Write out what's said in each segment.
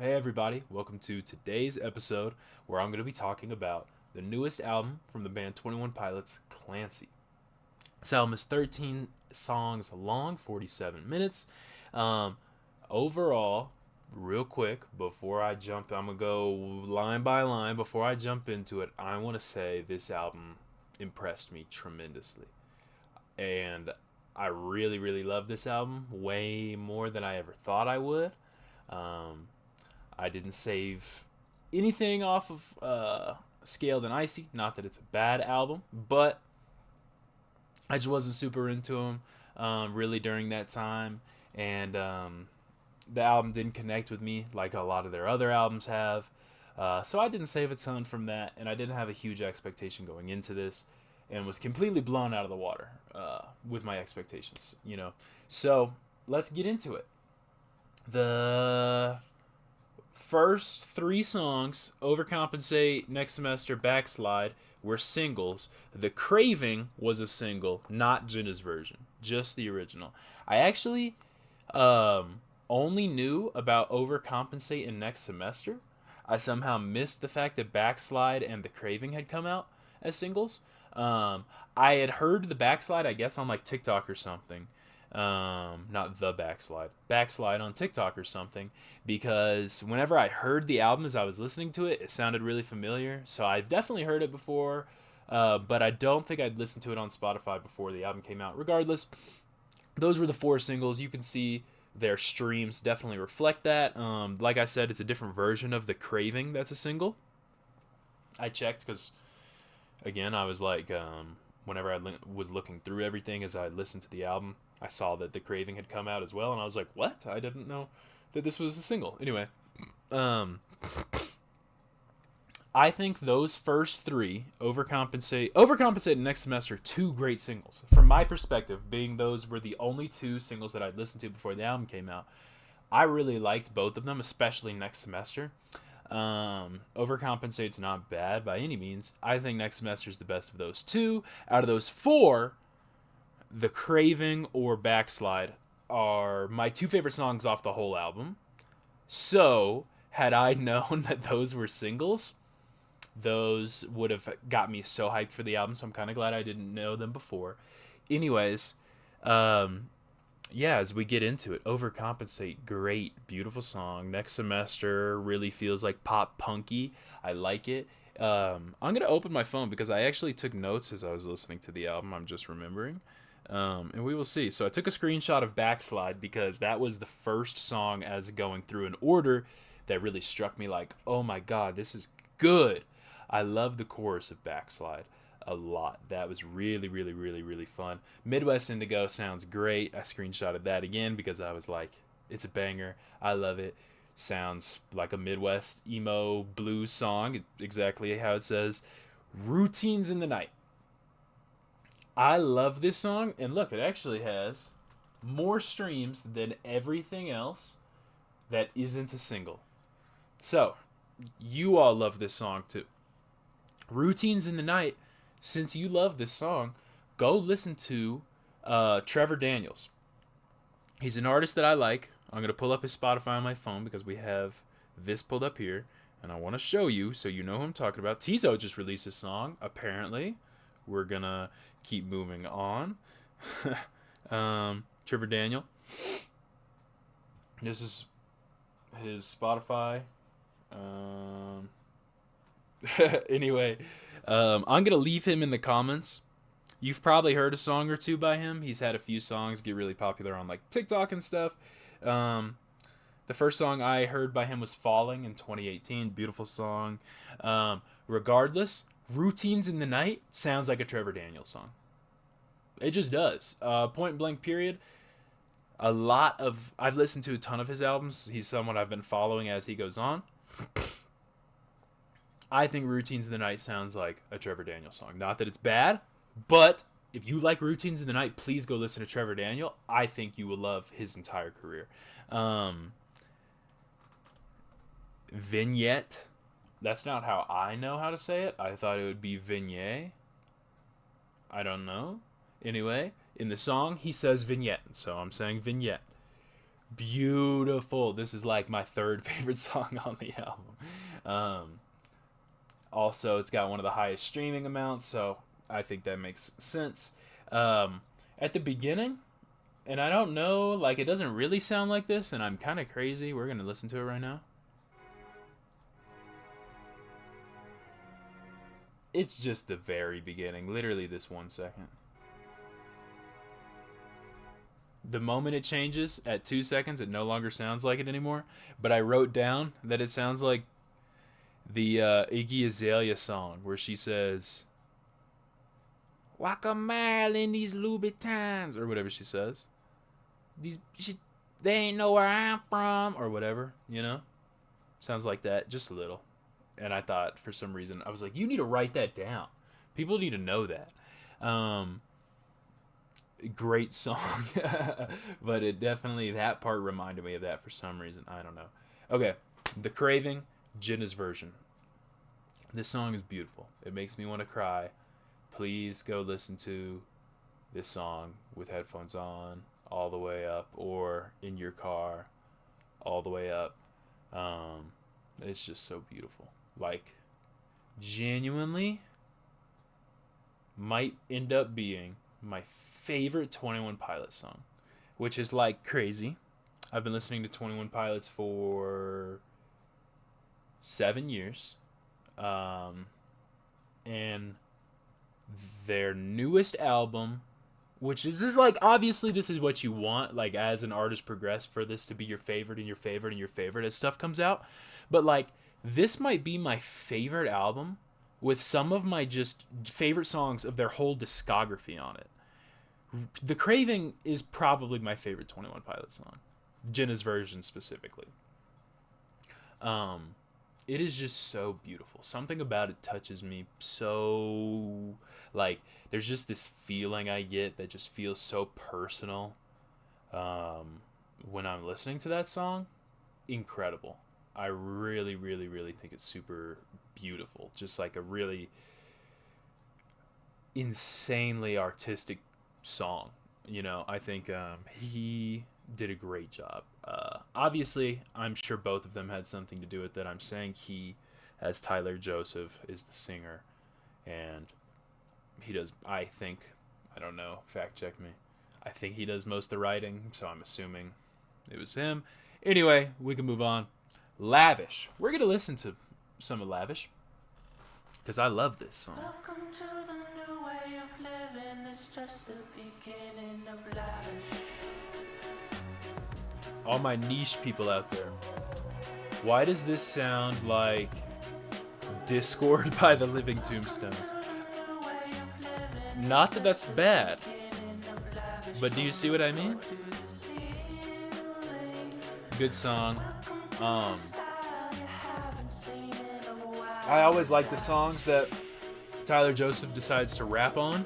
Hey everybody, welcome to today's episode where I'm going to be talking about the newest album from the band 21 Pilots, Clancy. This album is 13 songs long, 47 minutes. Um, Overall, real quick, before I jump, I'm going to go line by line. Before I jump into it, I want to say this album impressed me tremendously. And I really, really love this album way more than I ever thought I would. Um, I didn't save anything off of Scaled and Icy. Not that it's a bad album, but I just wasn't super into them really during that time. And the album didn't connect with me like a lot of their other albums have. So I didn't save a ton from that, and I didn't have a huge expectation going into this, and was completely blown out of the water with my expectations. So let's get into it. The first three songs, Overcompensate, Next Semester, Backslide, were singles. The Craving was a single, not Jenna's version, just the original. I actually only knew about Overcompensate and Next Semester. I somehow missed the fact that Backslide and The Craving had come out as singles. I had heard the Backslide, I guess, on like TikTok or something. Not the backslide on TikTok or something, because whenever I heard the album as I was listening to it, it sounded really familiar. So I've definitely heard it before, but I don't think I'd listened to it on Spotify before the album came out. Regardless, those were the four singles. You can see their streams definitely reflect that. Like I said, it's a different version of The Craving that's a single. I checked because, again, I was like, whenever was looking through everything as I listened to the album, I saw that The Craving had come out as well, and I was like, what? I didn't know that this was a single. Anyway, um, I think those first three, Overcompensate, and Next Semester, two great singles. From my perspective, being those were the only two singles that I'd listened to before the album came out, I really liked both of them, especially Next Semester. Overcompensate's not bad by any means. I think Next Semester is the best of those two. Out of those four, The Craving or Backslide are my two favorite songs off the whole album. So, had I known that those were singles, those would have got me so hyped for the album. So I'm kind of glad I didn't know them before. Anyways, um, yeah, as we get into it, Overcompensate, great, beautiful song. Next Semester really feels like pop punky. I like it. I'm gonna open my phone because I actually took notes as I was listening to the album. I'm just remembering, and we will see. So I took a screenshot of Backslide because that was the first song as going through an order that really struck me like, oh my god, this is good. I love the chorus of Backslide a lot. That was really, really, really, really fun. Midwest Indigo sounds great. I screenshotted that again because I was like, it's a banger. I love it. Sounds like a Midwest emo blues song, exactly how it says. Routines in the Night. I love this song, and look, it actually has more streams than everything else that isn't a single. So, you all love this song too. Routines in the Night, since you love this song, go listen to Trevor Daniels. He's an artist that I like. I'm going to pull up his Spotify on my phone because we have this pulled up here. And I want to show you so you know who I'm talking about. Tizo just released a song, apparently. We're going to keep moving on. Trevor Daniel. This is his Spotify. Anyway, I'm gonna leave him in the comments. You've probably heard a song or two by him. He's had a few songs get really popular on like TikTok and stuff. Um, the first song I heard by him was "Falling" in 2018. Beautiful song. Regardless, "Routines in the Night" sounds like a Trevor Daniels song. It just does. Point blank. Period. I've listened to a ton of his albums. He's someone I've been following as he goes on. I think Routines in the Night sounds like a Trevor Daniel song. Not that it's bad, but if you like Routines in the Night, please go listen to Trevor Daniel. I think you will love his entire career. Um, Vignette. That's not how I know how to say it. I thought it would be Vignette. I don't know. Anyway, in the song, he says Vignette, so I'm saying Vignette. Beautiful. This is like my third favorite song on the album. Um, Also, it's got one of the highest streaming amounts, so I think that makes sense. Um, at the beginning, and I don't know, like, it doesn't really sound like this, and I'm kind of crazy. We're going to listen to it right now. It's just the very beginning, literally this 1 second. The moment it changes at 2 seconds, it no longer sounds like it anymore. But I wrote down that it sounds like the Iggy Azalea song where she says, "Walk a mile in these Louboutins," or whatever she says. They ain't know where I'm from, or whatever. Sounds like that, just a little. And I thought, for some reason, I was like, you need to write that down. People need to know that. Um, Great song, but it definitely, that part reminded me of that for some reason. I don't know. Okay, The Craving, Jenna's version. This song is beautiful. It makes me want to cry. Please go listen to this song with headphones on, all the way up, or in your car, all the way up. It's just so beautiful. Like, genuinely might end up being my favorite 21 Pilots song, which is like crazy. I've been listening to 21 Pilots for 7 years. And their newest album, which is just like, obviously this is what you want, like, as an artist progress, for this to be your favorite and your favorite and your favorite as stuff comes out. But like, this might be my favorite album with some of my just favorite songs of their whole discography on it. The Craving is probably my favorite 21 Pilots song, Jenna's version specifically. It is just so beautiful. Something about it touches me so, like, there's just this feeling I get that just feels so personal when I'm listening to that song. Incredible. I really, really, really think it's super beautiful. Just like a really insanely artistic song. I think he did a great job. Obviously, I'm sure both of them had something to do with it. I'm saying he, as Tyler Joseph, is the singer, and he does, I think, I don't know, fact check me, I think he does most of the writing, so I'm assuming it was him. Anyway, we can move on. Lavish. We're going to listen to some of Lavish, because I love this song. Welcome to the new way of living. It's just the beginning of Lavish. All my niche people out there, why does this sound like Discord by the Living Tombstone? Not that that's bad, but do you see what I mean? Good song. I always like the songs that Tyler Joseph decides to rap on.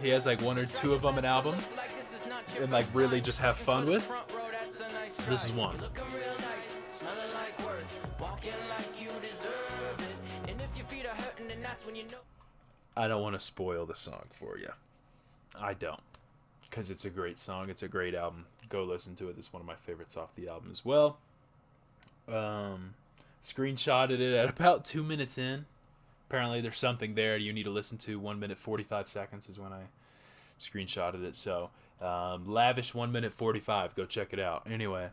He has like one or two of them an album, and like really just have fun with. This is one. I don't want to spoil the song for you. I don't. Because it's a great song. It's a great album. Go listen to it. It's one of my favorites off the album as well. Screenshotted it at about 2 minutes in. Apparently there's something there you need to listen to. 1 minute 45 seconds is when I screenshotted it. So Lavish 1 minute 45. Go check it out. Anyway,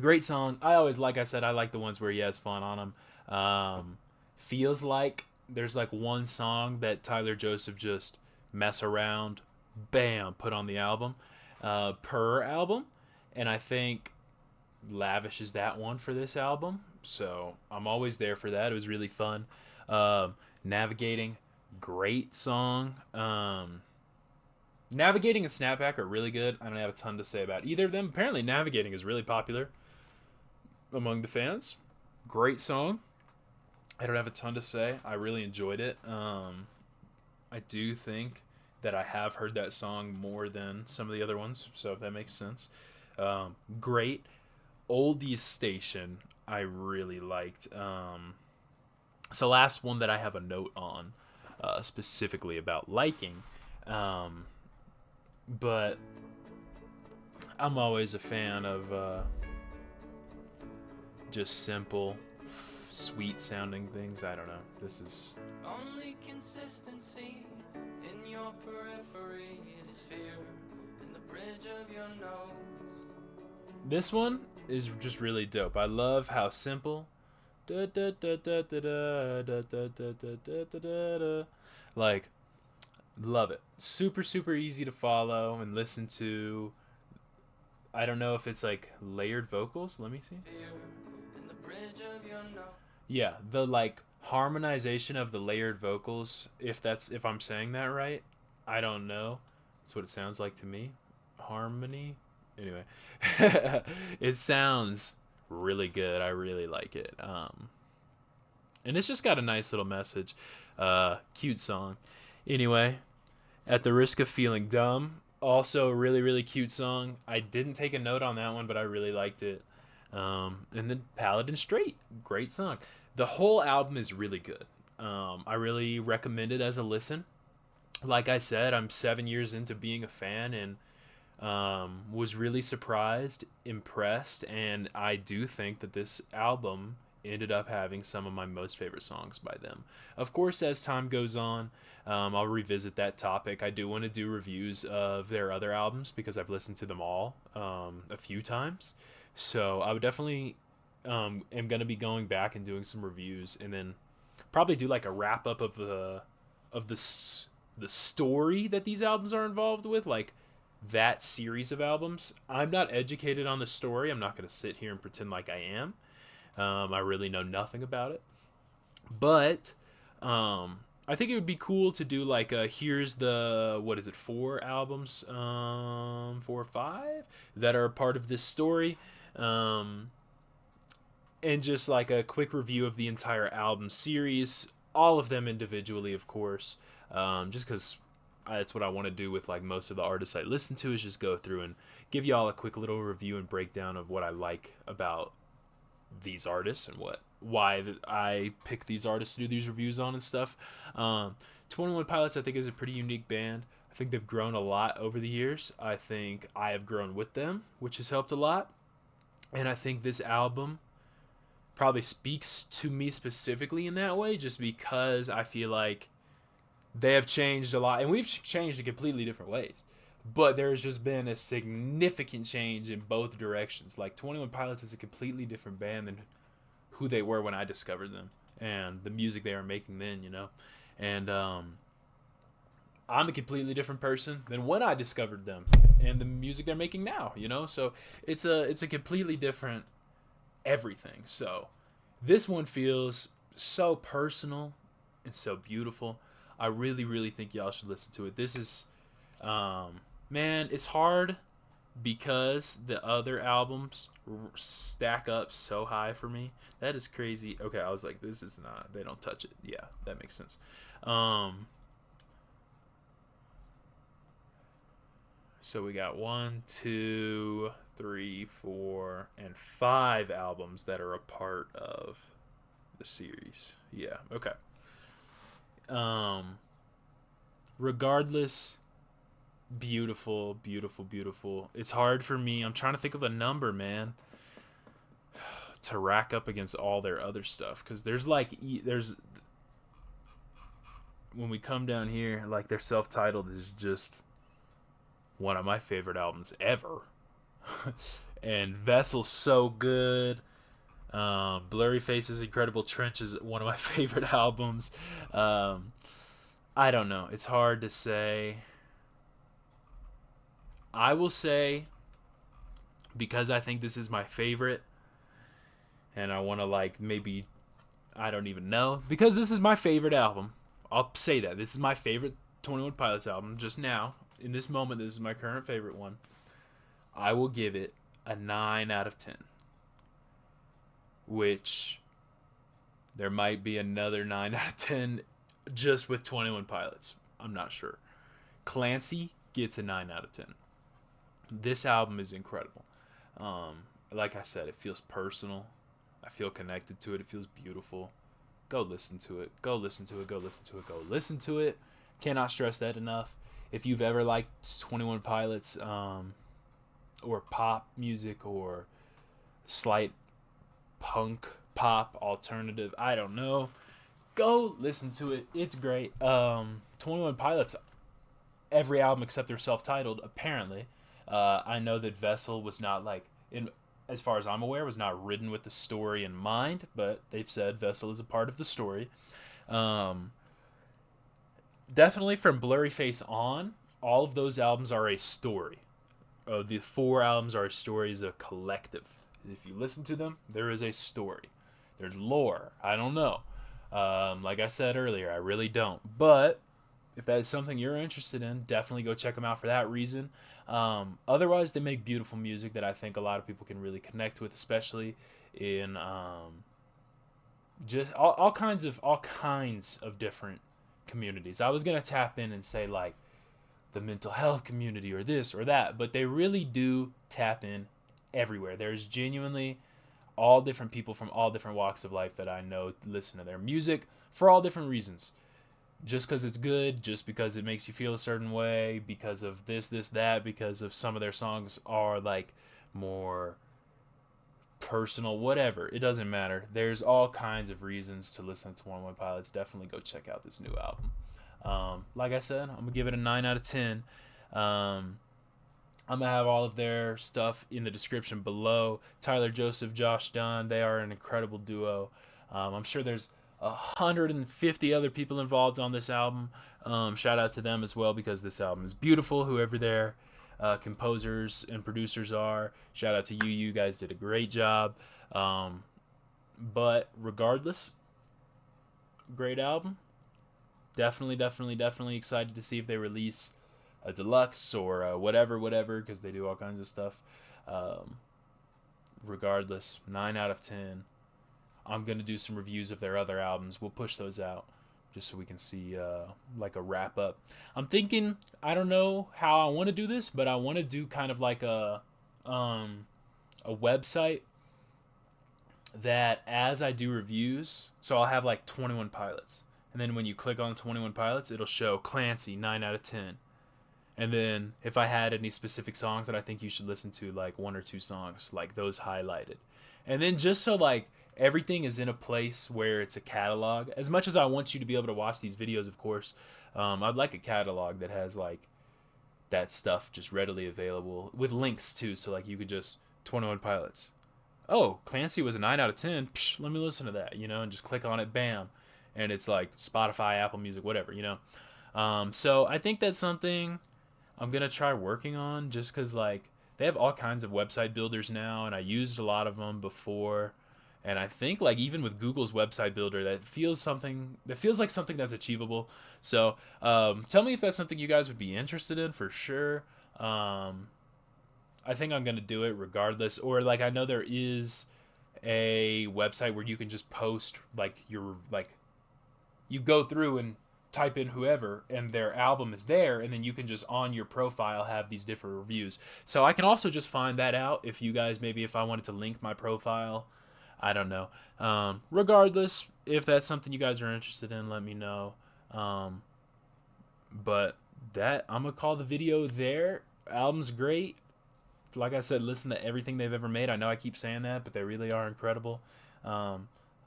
great song. I always, like I said, I like the ones where he has fun on them. Feels like there's like one song that Tyler Joseph just mess around, bam, put on the album, per album. And I think Lavish is that one for this album. So I'm always there for that. It was really fun. Navigating, great song. Navigating and Snapback are really good. I don't have a ton to say about either of them. Apparently Navigating is really popular among the fans. Great song. I don't have a ton to say. I really enjoyed it. I do think that I have heard that song more than some of the other ones, so that makes sense. Great. Oldies Station, I really liked. So last one that I have a note on, specifically about liking, but I'm always a fan of just simple, sweet sounding things. I don't know. This is only consistency in your periphery is fear in the bridge of your nose. This one is just really dope. I love how simple. Like, love it. Super, super easy to follow and listen to. I don't know if it's like layered vocals. Let me see. Yeah, the like harmonization of the layered vocals, if I'm saying that right, I don't know. That's what it sounds like to me. Harmony. Anyway, it sounds really good. I really like it. And it's just got a nice little message. Cute song. Anyway, at the risk of feeling dumb, also a really, really cute song. I didn't take a note on that one, but I really liked it. And then Paladin Straight, great song. The whole album is really good. I really recommend it as a listen. Like I said, I'm 7 years into being a fan and was really surprised, impressed, and I do think that this album ended up having some of my most favorite songs by them. Of course, as time goes on, I'll revisit that topic. I do want to do reviews of their other albums because I've listened to them all a few times. So I would definitely am going to be going back and doing some reviews, and then probably do like a wrap up of the story that these albums are involved with, like that series of albums. I'm not educated on the story. I'm not going to sit here and pretend like I am. I really know nothing about it. But I think it would be cool to do like here's the, what is it, 4 albums, 4 or 5 that are a part of this story. And just like a quick review of the entire album series, all of them individually, of course. Just because that's what I want to do with like most of the artists I listen to, is just go through and give y'all a quick little review and breakdown of what I like about these artists and why I pick these artists to do these reviews on and stuff. 21 Pilots, I think, is a pretty unique band. I think they've grown a lot over the years. I think I have grown with them, which has helped a lot. And I think this album probably speaks to me specifically in that way, just because I feel like they have changed a lot, and we've changed in completely different ways. But there's just been a significant change in both directions. Like 21 Pilots is a completely different band than who they were when I discovered them, and the music they were making then, you know. And I'm a completely different person than when I discovered them and the music they're making now, you know. So it's a completely different everything. So this one feels so personal and so beautiful. I really, really think y'all should listen to it. This is, man, it's hard because the other albums stack up so high for me. That is crazy. Okay, I was like, this is not, they don't touch it. Yeah, that makes sense. So we got 1, 2, 3, 4, and 5 albums that are a part of the series. Yeah, okay. Regardless, beautiful, beautiful, beautiful. It's hard for me. I'm trying to think of a number, man, to rack up against all their other stuff, because there's when we come down here, like their self-titled is just one of my favorite albums ever. And Vessel's so good. Blurry Face's Incredible Trench is one of my favorite albums. I don't know. It's hard to say. I will say, because I think this is my favorite, and I want to like maybe, I don't even know, because this is my favorite album. I'll say that. This is my favorite 21 Pilots album just now. In this moment, this is my current favorite one. I will give it a 9 out of 10. Which there might be another 9 out of 10 just with 21 Pilots. I'm not sure. Clancy gets a 9 out of 10. This album is incredible. Like I said, it feels personal. I feel connected to it. It feels beautiful. Go listen to it. Go listen to it. Go listen to it. Go listen to it. Cannot stress that enough. If you've ever liked 21 Pilots, or pop music or slight punk pop alternative. I don't know. Go listen to it. It's great. 21 Pilots, every album except their self-titled, apparently. I know that Vessel was not like in as far as I'm aware, was not written with the story in mind, but they've said Vessel is a part of the story. Um, Definitely from Blurry Face on, all of those albums are a story. The four albums are stories, a collective. If you listen to them, there is a story. There's lore. I don't know. Like I said earlier, I really don't. But if that is something you're interested in, definitely go check them out for that reason. Otherwise, they make beautiful music that I think a lot of people can really connect with, especially in just all kinds of different communities. I was gonna tap in and say like the mental health community or this or that, but they really do tap in everywhere. There's genuinely all different people from all different walks of life that I know listen to their music for all different reasons. Just because it's good, just because it makes you feel a certain way, because of this, that, because of some of their songs are like more personal, whatever. It doesn't matter. There's all kinds of reasons to listen to 101 Pilots. Definitely go check out this new album. Like I said, I'm gonna give it a 9 out of 10. I'm gonna have all of their stuff in the description below. Tyler Joseph, Josh Dunn, they are an incredible duo. I'm sure there's 150 other people involved on this album. Shout out to them as well because this album is beautiful. Whoever their composers and producers are, shout out to you. You guys did a great job. But regardless, great album. Definitely excited to see if they release a deluxe or whatever, because they do all kinds of stuff. Regardless, 9 out of 10. I'm going to do some reviews of their other albums. We'll push those out just so we can see like a wrap up. I'm thinking, I don't know how I want to do this, but I want to do kind of like a website that as I do reviews, so I'll have like 21 Pilots. And then when you click on 21 Pilots, it'll show Clancy 9 out of 10. And then if I had any specific songs that I think you should listen to, like one or two songs, like those highlighted. And then just so like everything is in a place where it's a catalog. As much as I want you to be able to watch these videos, of course, I'd like a catalog that has like that stuff just readily available with links too. So like you could just 21 Pilots. Oh, Clancy was a 9 out of 10. Psh, let me listen to that, and just click on it, bam. And it's like Spotify, Apple Music, whatever, So I think that's something I'm going to try working on just because, like, they have all kinds of website builders now, and I used a lot of them before. And I think, like, even with Google's website builder, that feels like something that's achievable. So tell me if that's something you guys would be interested in for sure. I think I'm going to do it regardless. Or, like, I know there is a website where you can just post, like, you go through and type in whoever and their album is there, and then you can just on your profile have these different reviews. So I can also just find that out if you guys, maybe if I wanted to link my profile, I don't know. Regardless, if that's something you guys are interested in, let me know. But that, I'm gonna call the video there. Album's great. Like I said, listen to everything they've ever made. I know I keep saying that, but they really are incredible.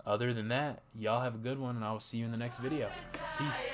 Other than that, y'all have a good one, and I will see you in the next video. Peace.